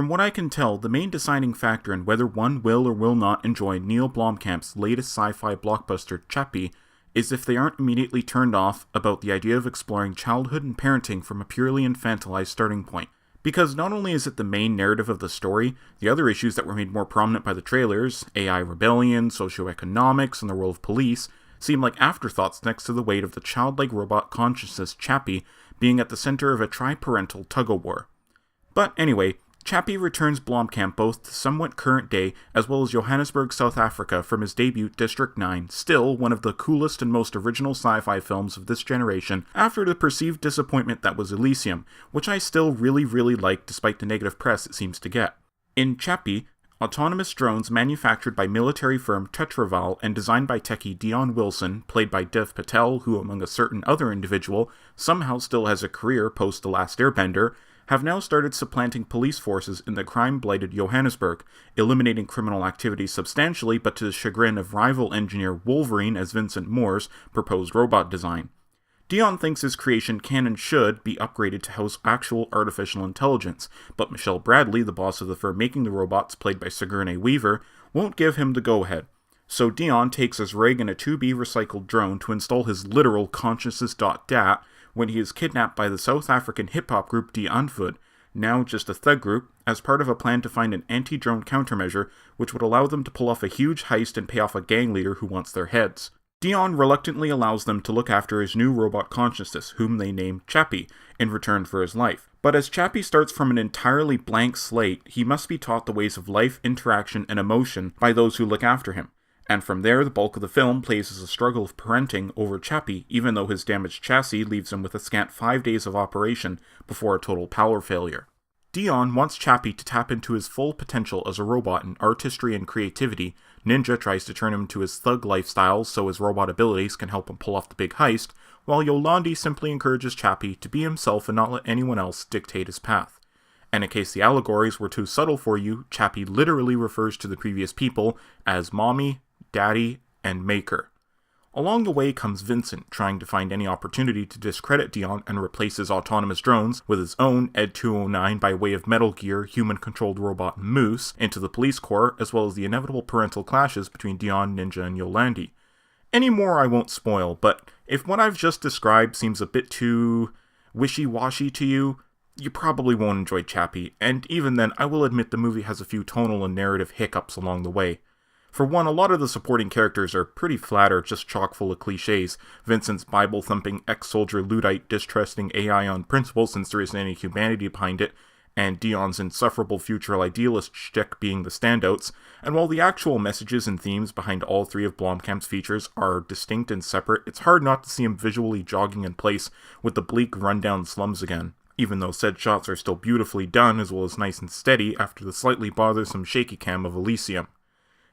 From what I can tell, the main deciding factor in whether one will or will not enjoy Neil Blomkamp's latest sci-fi blockbuster, Chappie, is if they aren't immediately turned off about the idea of exploring childhood and parenting from a purely infantilized starting point. Because not only is it the main narrative of the story, the other issues that were made more prominent by the trailers, AI rebellion, socioeconomics, and the role of police, seem like afterthoughts next to the weight of the childlike robot consciousness Chappie being at the center of a triparental tug-of-war. But anyway, Chappie returns Blomkamp both to somewhat current day as well as Johannesburg, South Africa from his debut District 9, still one of the coolest and most original sci-fi films of this generation after the perceived disappointment that was Elysium, which I still really like despite the negative press it seems to get. In Chappie, autonomous drones manufactured by military firm Tetraval and designed by techie Dion Wilson, played by Dev Patel, who among a certain other individual somehow still has a career post The Last Airbender, have now started supplanting police forces in the crime-blighted Johannesburg, eliminating criminal activity substantially but to the chagrin of rival engineer Wolverine as Vincent Moore's proposed robot design. Dion thinks his creation can and should be upgraded to house actual artificial intelligence, but Michelle Bradley, the boss of the firm making the robots, played by Sigourney Weaver, won't give him the go-ahead. So Dion takes his rig and a 2B recycled drone to install his literal consciousness.dat when he is kidnapped by the South African hip-hop group Die Antwoord, now just a thug group, as part of a plan to find an anti-drone countermeasure which would allow them to pull off a huge heist and pay off a gang leader who wants their heads. Dion reluctantly allows them to look after his new robot consciousness, whom they name Chappie, in return for his life. But as Chappie starts from an entirely blank slate, he must be taught the ways of life, interaction, and emotion by those who look after him. And from there, the bulk of the film plays as a struggle of parenting over Chappie, even though his damaged chassis leaves him with a scant 5 days of operation before a total power failure. Dion wants Chappie to tap into his full potential as a robot in artistry and creativity. Ninja tries to turn him to his thug lifestyle so his robot abilities can help him pull off the big heist, while Yolandi simply encourages Chappie to be himself and not let anyone else dictate his path. And in case the allegories were too subtle for you, Chappie literally refers to the previous people as Mommy, Daddy, and Maker. Along the way comes Vincent, trying to find any opportunity to discredit Dion and replace his autonomous drones with his own Ed-209 by way of Metal Gear human-controlled robot Moose into the police corps, as well as the inevitable parental clashes between Dion, Ninja, and Yolandi. Any more I won't spoil, but if what I've just described seems a bit too wishy-washy to you, you probably won't enjoy Chappie, and even then I will admit the movie has a few tonal and narrative hiccups along the way. For one, a lot of the supporting characters are pretty flat or just chock full of cliches. Vincent's Bible-thumping ex-soldier Luddite distrusting AI on principle since there isn't any humanity behind it, and Dion's insufferable future idealist shtick being the standouts, and while the actual messages and themes behind all three of Blomkamp's features are distinct and separate, it's hard not to see him visually jogging in place with the bleak rundown slums again, even though said shots are still beautifully done as well as nice and steady after the slightly bothersome shaky cam of Elysium.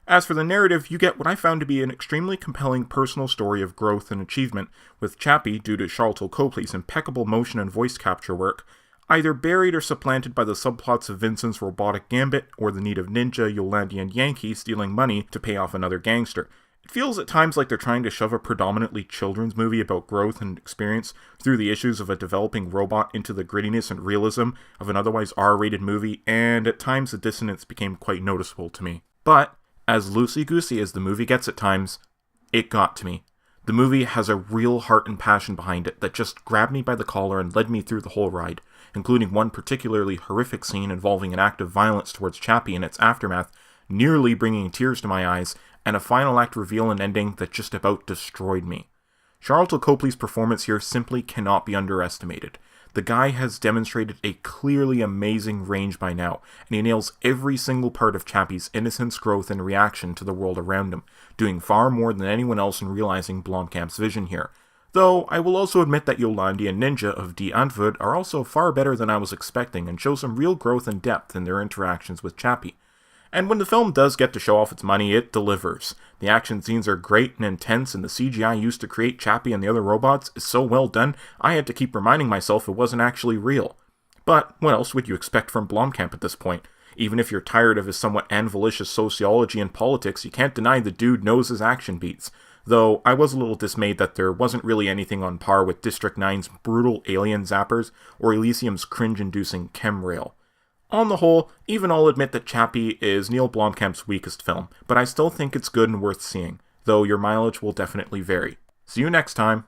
As for the narrative, you get what I found to be an extremely compelling personal story of growth and achievement, with Chappie, due to Charlton Copley's impeccable motion and voice capture work, either buried or supplanted by the subplots of Vincent's robotic gambit, or the need of Ninja, Yolandi, and Yankee stealing money to pay off another gangster. It feels at times like they're trying to shove a predominantly children's movie about growth and experience through the issues of a developing robot into the grittiness and realism of an otherwise R-rated movie, and at times the dissonance became quite noticeable to me. But as loosey-goosey as the movie gets at times, it got to me. The movie has a real heart and passion behind it that just grabbed me by the collar and led me through the whole ride, including one particularly horrific scene involving an act of violence towards Chappie and its aftermath, nearly bringing tears to my eyes, and a final act reveal and ending that just about destroyed me. Charlton Copley's performance here simply cannot be underestimated. The guy has demonstrated a clearly amazing range by now, and he nails every single part of Chappie's innocence, growth, and reaction to the world around him, doing far more than anyone else in realizing Blomkamp's vision here. Though, I will also admit that Yolandi and Ninja of Die Antwoord are also far better than I was expecting and show some real growth and depth in their interactions with Chappie. And when the film does get to show off its money, it delivers. The action scenes are great and intense, and the CGI used to create Chappie and the other robots is so well done, I had to keep reminding myself it wasn't actually real. But what else would you expect from Blomkamp at this point? Even if you're tired of his somewhat anvilicious sociology and politics, you can't deny the dude knows his action beats. Though I was a little dismayed that there wasn't really anything on par with District 9's brutal alien zappers or Elysium's cringe-inducing chemrail. On the whole, even I'll admit that Chappie is Neil Blomkamp's weakest film, but I still think it's good and worth seeing, though your mileage will definitely vary. See you next time!